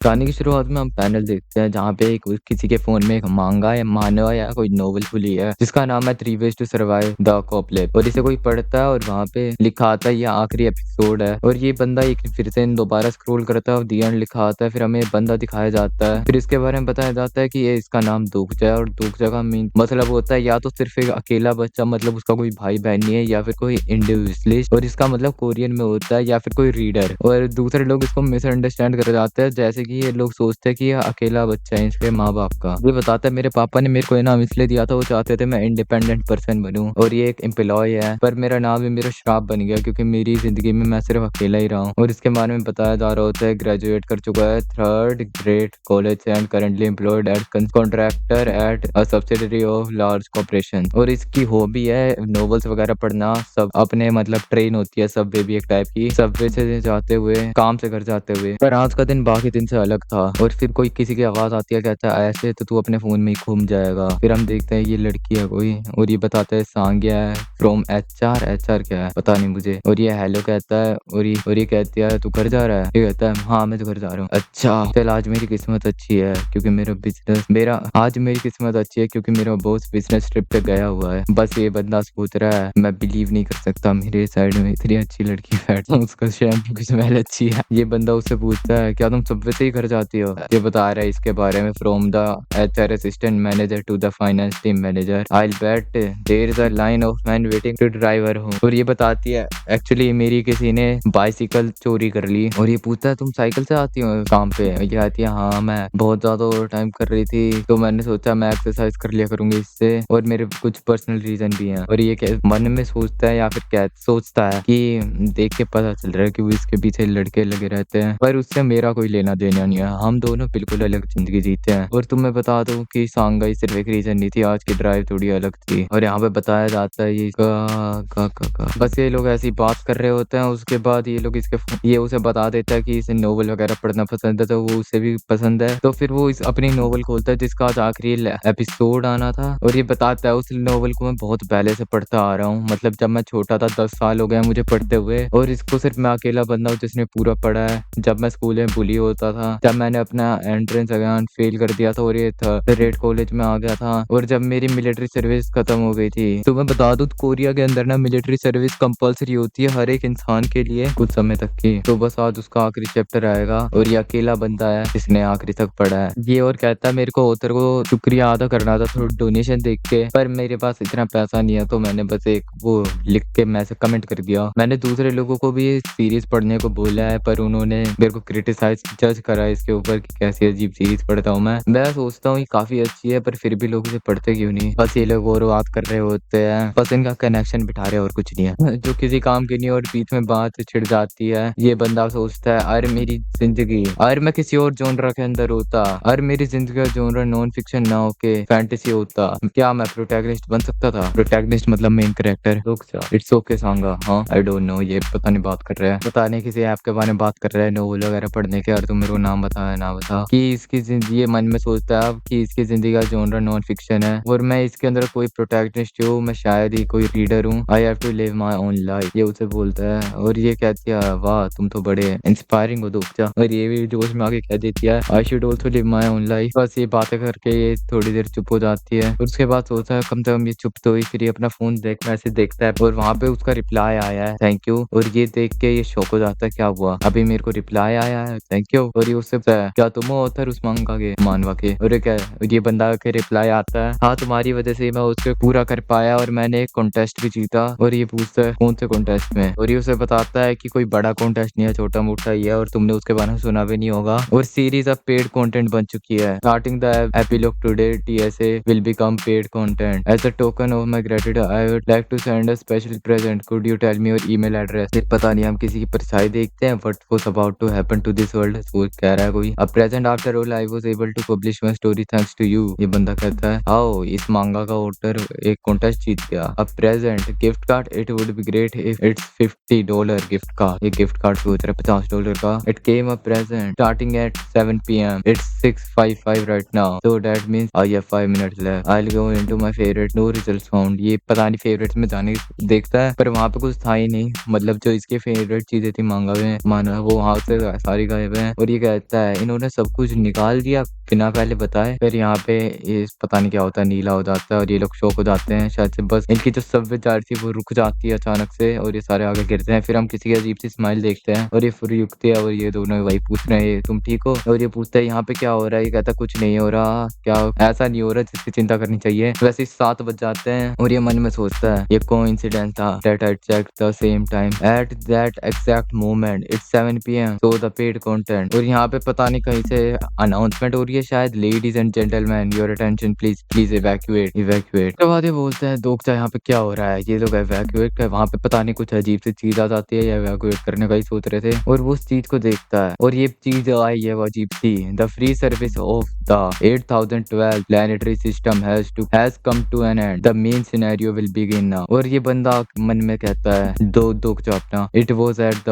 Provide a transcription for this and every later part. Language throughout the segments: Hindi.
कहानी की शुरुआत में हम पैनल देखते हैं जहाँ पे किसी के फोन में एक मांगा या मानवा या कोई नोवेल खुली है जिसका नाम है three ways to survive the apocalypse और इसे कोई पढ़ता है और वहाँ पे लिखा आता है ये आखिरी एपिसोड है और ये बंदा एक फिर से दोबारा स्क्रॉल करता है और दी एंड लिखा आता है। फिर हमें बंदा दिखाया जाता है, फिर इसके बारे में बताया जाता है कि ये इसका नाम दुखजा है और दुखजा का मीन मतलब होता है या तो सिर्फ एक अकेला बच्चा, मतलब उसका कोई भाई बहन नहीं है, या फिर कोई इंडिविजुअलिस्ट और इसका मतलब कोरियन में होता है, या फिर कोई रीडर। और दूसरे लोग इसको मिसअंडरस्टैंड कर जाते हैं जैसे कि ये लोग सोचते हैं कि ये अकेला बच्चा है इसके माँ बाप का। ये बताता है मेरे पापा ने मेरे को ये नाम इसलिए दिया था, वो चाहते थे मैं इंडिपेंडेंट पर्सन बनूं और ये एक एम्प्लॉय है, पर मेरा नाम भी मेरा श्राप बन गया क्योंकि मेरी जिंदगी में मैं सिर्फ अकेला ही रहा हूँ। और इसके बारे में बताया जा रहा होता है ग्रेजुएट कर चुका है third grade college and currently employed at contractor at a subsidiary of large corporation. और इसकी हॉबी है नॉवेल्स वगैरह पढ़ना। सब अपने मतलब ट्रेन होती है सबवे भी एक टाइप की, सबवे से जाते हुए काम से घर जाते हुए। पर आज का दिन बाकी दिन से अलग था और फिर कोई किसी की आवाज आती है, कहता है ऐसे तो तू अपने फोन में ही घूम जाएगा। फिर हम देखते हैं ये लड़की है कोई और ये बताता है सांग्या है फ्रॉम एचआर। एचआर क्या है पता नहीं मुझे। और ये हेलो कहता है और ये कहती है तू घर जा रहा है। ये कहता है हाँ मैं तो घर जा रहा हूँ। अच्छा चल आज मेरी किस्मत अच्छी है क्योंकि मेरी किस्मत अच्छी है क्योंकि मेरा बॉस बिजनेस ट्रिप पे गया हुआ है। बस ये बंदा सोच रहा है मैं बिलीव नहीं कर सकता मेरे साइड में इतनी अच्छी लड़की बैठ उसका शैम्पू की स्मेल अच्छी है। ये बंदा उससे पूछता है क्या तुम सबवे से ही घर जाती हो। ये बता रहा है इसके बारे में from the HR assistant manager to the finance team manager I bet there is a line of man waiting to driver home. और ये बताती है एक्चुअली मेरी किसी ने बाइसिकल चोरी कर ली। और ये पूछता है तुम साइकिल से आती हो काम पे। ये कहती है हाँ मैं बहुत ज्यादा ओवर टाइम कर रही थी तो मैंने सोचा मैं एक्सरसाइज कर लिया करूंगी इससे और मेरे कुछ पर्सनल रीजन भी हैं। और ये मन में सोचता है या फिर क्या सोचता है कि देख के पता चल रहा है कि वो इसके पीछे लड़के लगे रहते हैं, पर उससे मेरा कोई लेना देना नहीं है, हम दोनों बिल्कुल अलग जिंदगी जीते हैं। और तुम्हें बता दूं कि सांगाई सिर्फ एक रीजन नहीं थी, आज की ड्राइव थोड़ी अलग थी। और यहाँ पे बताया जाता है ये बस ये लोग ऐसी बात कर रहे होते हैं। उसके बाद ये लोग ये उसे बता देता है कि इसे नोवेल वगैरह पढ़ना पसंद है तो वो उसे भी पसंद है। तो फिर वो इस अपनी नोवेल खोलता है जिसका आज आखिरी एपिसोड आना था। और ये बताता है उस नोवेल को मैं बहुत पहले से पढ़ता आ रहा हूँ, मतलब जब मैं छोटा था 10 साल हो गए मुझे पढ़ते हुए। और इसको सिर्फ मैं अकेला बंदा हूँ जिसने पूरा पढ़ा है। जब मैं स्कूल में बुली होता था, जब मैंने अपना एंट्रेंस एग्जाम फेल कर दिया था और ये थर्ड ग्रेड कॉलेज में आ गया था, और जब मेरी मिलिट्री सर्विस खत्म हो गई थी। तो मैं बता दूं कोरिया के अंदर ना मिलिट्री सर्विस कंपलसरी होती है हर एक इंसान के लिए कुछ समय तक की। तो बस आज उसका आखिरी चैप्टर आएगा और ये अकेला बंदा है जिसने आखिरी तक पढ़ा है। ये और कहता है मेरे को ऑथर को शुक्रिया अदा करना था थोड़ा डोनेशन देख के, पर मेरे पास इतना पैसा नहीं है तो मैंने बस एक वो लिख के मैसेज कमेंट कर दिया। मैंने दूसरे लोगों को भी सीरीज पढ़ने को बोला है पर उन्होंने मेरे को क्रिटिसाइज जज करा इसके ऊपर कि कैसी अजीब सीरीज पढ़ता हूँ मैं सोचता हूँ ये काफी अच्छी है पर फिर भी लोग इसे पढ़ते क्यों नहीं। बस ये लोग और बात कर रहे होते हैं, बस इनका कनेक्शन बिठा रहे और कुछ नहीं है जो किसी काम की नहीं। और बीच में बात छिड़ जाती है। ये बंदा सोचता है अरे मेरी जिंदगी, अरे मैं किसी और जोनरा के अंदर होता, अरे मेरी जिंदगी का जोनरा नॉन फिक्शन ना होके फैंटेसी होता, क्या मैं प्रोटैगनिस्ट बन सकता था। प्रोटैगनिस्ट मतलब मेन कैरेक्टर। इट्स ओके सांगा हाँ आई डोंट नो। ये पता नहीं बात कर रहा है, पता नहीं किसी ऐप के बारे में बात कर रहा है नोवेल वगैरह पढ़ने के। और तुम मेरे को नाम बताया ना बता कि इसकी ये मन में सोचता है कि इसकी जिंदगी का जोनरा नॉन फिक्शन है और मैं इसके अंदर कोई प्रोटैगनिस्ट हूँ, मैं शायद ही कोई रीडर हूँ। I have to live my own life, ये उसे बोलता है। और ये कहती है वाह तुम तो बड़े इंस्पायरिंग हो दुखजा। और ये भी जोश में आके कह देती है I should also live my own life. बस ये बातें करके ये थोड़ी देर चुप हो जाती है और उसके बाद सोचता है कम से कम ये चुप तो हुई। फिर ये अपना फोन मैसेज देखता है और वहाँ पे उसका रिप्लाई आया है थैंक यू। और ये देख के ये शॉक हो जाता है क्या हुआ अभी मेरे को रिप्लाई आया है थैंक यू। और ये उससे क्या तुम हो ऑथर उस मांगा के मानवा के। और ये बंदा के रिप्लाई आता है हाँ तुम्हारी वजह से मैं उसको पूरा कर पाया और मैंने एक कॉन्टेस्ट भी जीता। और ये पूछता है कौन से कॉन्टेस्ट में। और ये उसे बताता है कि कोई बड़ा कॉन्टेस्ट नहीं है, छोटा मोटा ही है और तुमने उसके बारे में सुना भी नहीं होगा। और सीरीज अब पेड कंटेंट बन चुकी है। Starting the epilogue today TSA will become paid content as a token of my gratitude I would like to send a special present could you tell me your email address. पता नहीं हम किसी की परछाई देखते हैं what was about to happen to this world. वो कह रहा है कोई a present after all I was able to publish my story thanks to you. ये बंदा कहता है हाउ इस मांगा का ऑथर एक कॉन्टेस्ट जीत गया। A present gift card it would be great if it's $50 gift card. ये गिफ्ट कार्ड सोच रहा है $50 का। It came a present starting at 7 PM it's 6:55 right now so that means I have 5 minutes left I will go into my favourite no results found. ये पता नहीं फेवरेट्स में जाने देखता है पर वहां पे कुछ था ही नहीं, मतलब जो इसके फेवरेट चीजें थी मांगा हुए माना वो वहां से सारी गायब है। और ये कहता है इन्होंने सब कुछ निकाल दिया बिना पहले बताए। फिर यहाँ पे ये पता नहीं क्या होता है, नीला हो जाता है और ये लोग शॉक हो जाते हैं शायद से, बस इनकी जो सबवे जार थी वो रुक जाती है अचानक से और ये सारे आगे गिरते हैं। फिर हम किसी की अजीब सी स्माइल देखते हैं और ये फिर रुकते हैं और ये दोनों वही पूछ रहे हैं तुम ठीक हो, और ये पूछता है यहाँ पे क्या हो रहा है, ये कहता है कुछ नहीं हो रहा, क्या ऐसा नहीं हो रहा जिसकी चिंता करनी चाहिए। वैसे ही 7 बज जाते हैं और ये मन में सोचता है ये कोइंसिडेंस था, that I checked the same time at that exact moment it's 7 PM so the paid content। और यहाँ पे पता नहीं कहीं से अनाउंसमेंट हो रही है शायद, ladies and gentleman your attention please please evacuate evacuate. उसके बाद ये बोलते हैं दोगचा यहाँ पे क्या हो रहा है, ये लोग इवैक्यूएट, वहाँ पे पता नहीं कुछ अजीब सी चीज आ जाती है या इवैक्यूएट करने का ही सोच रहे थे और वो उस चीज को देखता है और ये चीज आई है वो अजीब सी, the free service of the 8012 planetary system has come to an end, the main scenario will begin now। और ये बंदा मन में कहता है दोगचा अपना, it was at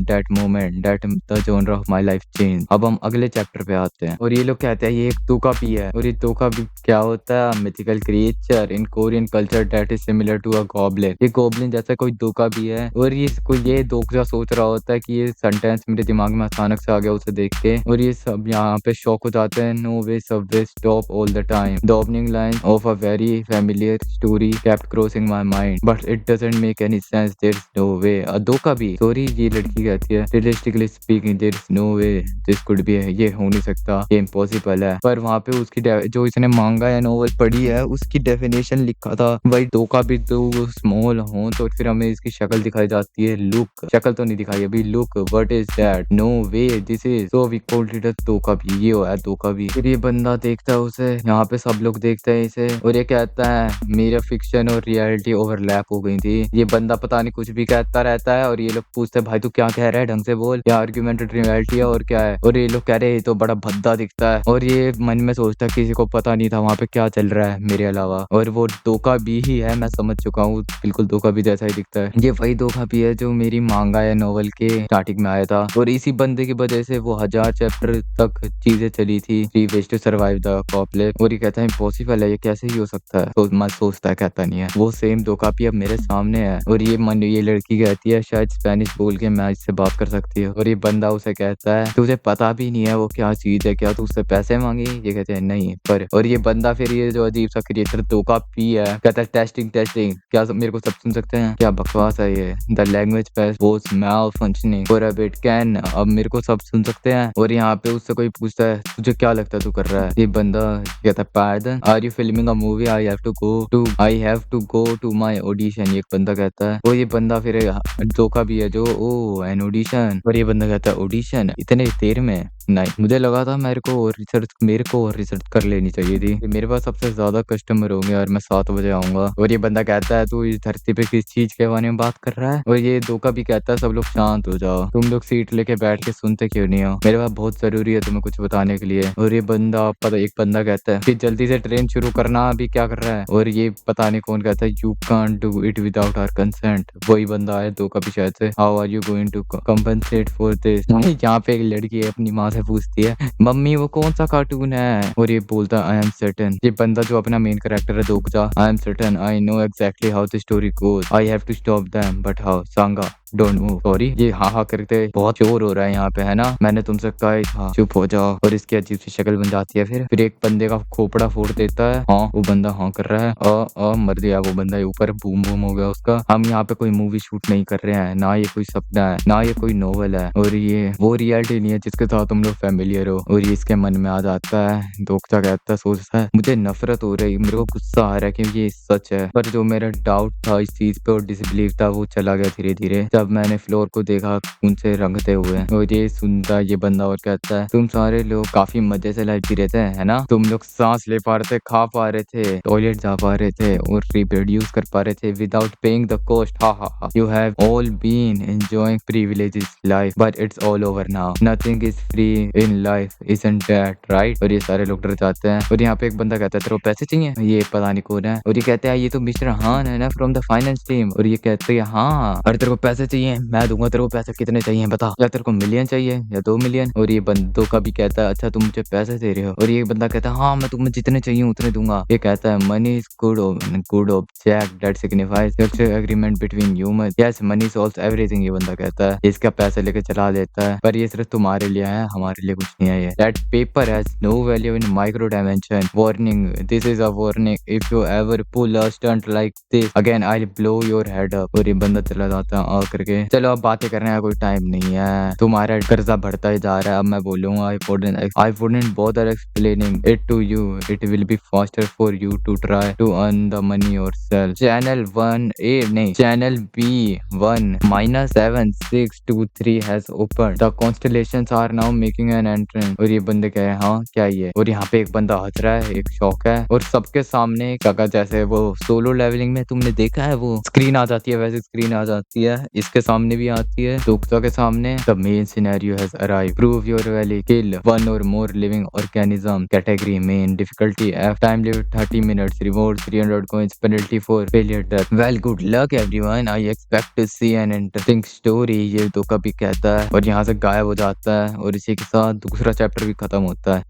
that moment that the genre of my life changed। अब हम अगले चैप्टर पे आते हैं और ये लोग कहते हैं ये एक दोकापी है और ये दोकापी क्या होता है, mythical creature in Korean culture that is similar to a goblin. ये गॉब्लिन जैसा कोई दोकापी है और ये दोगचा सोच रहा होता है कि ये सेंटेंस मेरे दिमाग में अचानक से आ गया उसे देख के और ये सब यहाँ पे शॉक हो जाते हैं। No way subway stop all the time, the opening line of a very familiar story kept crossing my mind but it doesn't make any sense, there's no way। दोकापी सॉरी ये लड़की कहती है realistically speaking there's no way this could be, ये हो नहीं सकता, ये इम्पॉसिबल है। पर वहाँ पे उसकी जो इसने मांगा या नोवेल पढ़ी है उसकी डेफिनेशन लिखा था भाई दोकापी तो स्मॉल हो, तो फिर हमें इसकी शक्ल दिखाई जाती है, लुक, शक्ल तो नहीं दिखाई अभी, look what is that, no way this is, so we called it दोकापी, ये है दोकापी। फिर ये बंदा देखता है उसे, यहाँ पे सब लोग देखते हैं इसे और ये कहता है मेरा फिक्शन और रियलिटी ओवरलैप हो गई थी। ये बंदा पता नहीं कुछ भी कहता रहता है और ये लोग पूछते हैं भाई तू क्या कह रहा है, ढंग से बोल, क्या आर्ग्यूमेंटेड रियलिटी है और क्या है, और ये लोग कह रहे हैं ये तो बड़ा भद्दा दिखता है और ये मन में सोचता है किसी को पता नहीं था वहाँ पे क्या चल रहा है मेरे अलावा, और वो दोकापी ही है, मैं समझ चुका हूँ बिल्कुल दोकापी जैसा ही दिखता है। ये वही दोकापी है जो मेरी मांगा है नॉवल के स्टार्टिंग में आया था और इसी बंदे की वजह से वो 1000 चैप्टर तक चीजें चली थी, 3 ways to survive the apocalypse। और ये कहता है इम्पॉसिबल है, ये कैसे ही हो सकता है, तो मैं सोचता है कहता नहीं है, वो सेम दोकापी अब मेरे सामने है और ये लड़की कहती है शायद स्पेनिश बोल के मैं इससे बात कर सकती है और ये बंदा उसे कहता है तुझे पता भी नहीं है वो क्या चीज है, क्या तू उससे पैसे मांगी, ये कहते हैं नहीं पर, और ये बंदा फिर ये जो अजीब सा क्रिएटर दोकापी है कहता है टेस्टिंग क्या मेरे को सब सुन सकते हैं, क्या बकवास है ये, the language was malfunctioning for a bit, can अब मेरे को सब सुन सकते हैं। और यहाँ पे उससे कोई पूछता है तुझे क्या लगता है तू कर रहा है, ये बंदा कहता है pardon are you filming a movie, I have to go to my audition, ये बंदा कहता है। और ये बंदा फिर दोकापी है जो ओ एन ऑडिशन, और ये बंदा कहता है ऑडिशन इतने देर में, नहीं मुझे लगा था मेरे को और रिसर्च कर लेनी चाहिए थी, मेरे पास सबसे ज्यादा कस्टमर होंगे और मैं 7 बजे आऊंगा। और ये बंदा कहता है तू इस धरती पे किस चीज के बारे में बात कर रहा है, और ये दोकापी कहता है सब लोग शांत हो जाओ, तुम लोग सीट लेके बैठ के सुनते क्यों नहीं हो, मेरे पास बहुत जरूरी है तुम्हें कुछ बताने के लिए। और ये बंदा एक बंदा कहता है कि जल्दी से ट्रेन शुरू करना, अभी क्या कर रहा है, और ये पता नहीं कौन कहता है you can't do it without our consent, वही बंदा है दोकापी शायद से, how are you going to compensate for this. यहाँ पे एक लड़की है अपनी माँ से पूछती है मम्मी वो कौन सा कार्टून है, और ये बोलता है आई एम सर्टेन, ये बंदा जो अपना मेन कैरेक्टर है दोगचा, I am certain I know exactly how the story goes, I have to stop them but how, सांगा डोंट मूव, सॉरी, ये हाँ करते बहुत शोर हो रहा है यहाँ पे है ना, मैंने तुमसे कहा ही था चुप हो जाओ, और इसकी अजीब सी शक्ल बन जाती है। फिर एक बंदे का खोपड़ा फोड़ देता है, हाँ वो बंदा हाँ कर रहा है, मर गया वो बंदा, ऊपर बूम बूम हो गया उसका। हम यहाँ पे कोई मूवी शूट नहीं कर रहे हैं, ना ये कोई सपना है ना ये कोई नॉवल है, और ये वो रियलिटी नहीं है जिसके साथ तुम लोग फैमिलियर हो। और ये इसके मन में आ जाता है, दोगचा कहता है सोचता है मुझे नफरत हो रही, मेरे को गुस्सा आ रहा है कि ये सच है, पर जो मेरा डाउट था इस चीज पे और डिसबिलीव था वो चला गया धीरे धीरे जब मैंने फ्लोर को देखा खून से रंगते हुए। और ये सुनता ये बंदा और कहता है तुम सारे लोग काफी मजे से लाइफ जी रहे थे है ना, तुम लोग सांस ले पा रहे थे, खा पा रहे थे, टॉयलेट जा पा रहे थे और रिप्रोड्यूस कर पा रहे थे without paying the cost, ha you have all been enjoying privileges life but it's all over now, nothing is free in life isn't that right. और ये सारे लोग डर जाते हैं और यहाँ पे एक बंदा कहता है तेरे को पैसे चाहिए, ये पता नहीं कौन है, और ये कहते हैं ये तो मिस्टर हान है ना फ्रॉम द फाइनेंस टीम, और ये कहते हैं हाँ, और तेरे को पैसे पैसे चाहिए, मैं दूंगा तेरे को पैसे। कितने चाहिए बता, या तेरे को मिलियन चाहिए या 2 मिलियन? और ये बंदों का भी कहता है अच्छा तुम मुझे पैसे दे रहे हो, और ये बंदा कहता है हाँ मैं तुम्हें जितने चाहिए उतने दूंगा। ये कहता है money is good object that signifies agreement between humans, yes money solves everything. ये बंदा कहता है, इसका पैसे लेके चला देता है, पर ये सिर्फ तुम्हारे लिए है, हमारे लिए कुछ नहीं है। ये that paper has no value in micro dimension, warning this is a warning, if you ever pull a stunt like this again I will blow your head up. और ये बंदा चला जाता है आ करके। चलो अब बातें करने का कोई टाइम नहीं है, तुम्हारा कर्जा बढ़ता ही जा रहा है। अब मैं बोलूंगा I wouldn't bother explaining it to you, it will be faster for you to try to earn the money yourself. Channel 1A नहीं, Channel B1 -7623 has opened, the constellations are now making an entrance। और ये बंदे कह रहे हैं हाँ क्या ये, और यहाँ पे एक बंदा हंस रहा है, एक शौक है, और सबके सामने काका जैसे वो सोलो लेवलिंग में तुमने देखा है वो स्क्रीन आ जाती है, वैसे स्क्रीन आ जाती है, इसके सामने भी आती है, दोक्ता के सामने। The main scenario has arrived, prove your value, kill one or more living organism, category main, difficulty F, time limit 30 minutes, reward 300 coins, penalty for failure death। Well good luck everyone, I expect to see an interesting story। ये तो कभी कहता है और यहाँ से गायब हो जाता है, और इसी के साथ दूसरा चैप्टर भी खत्म होता है।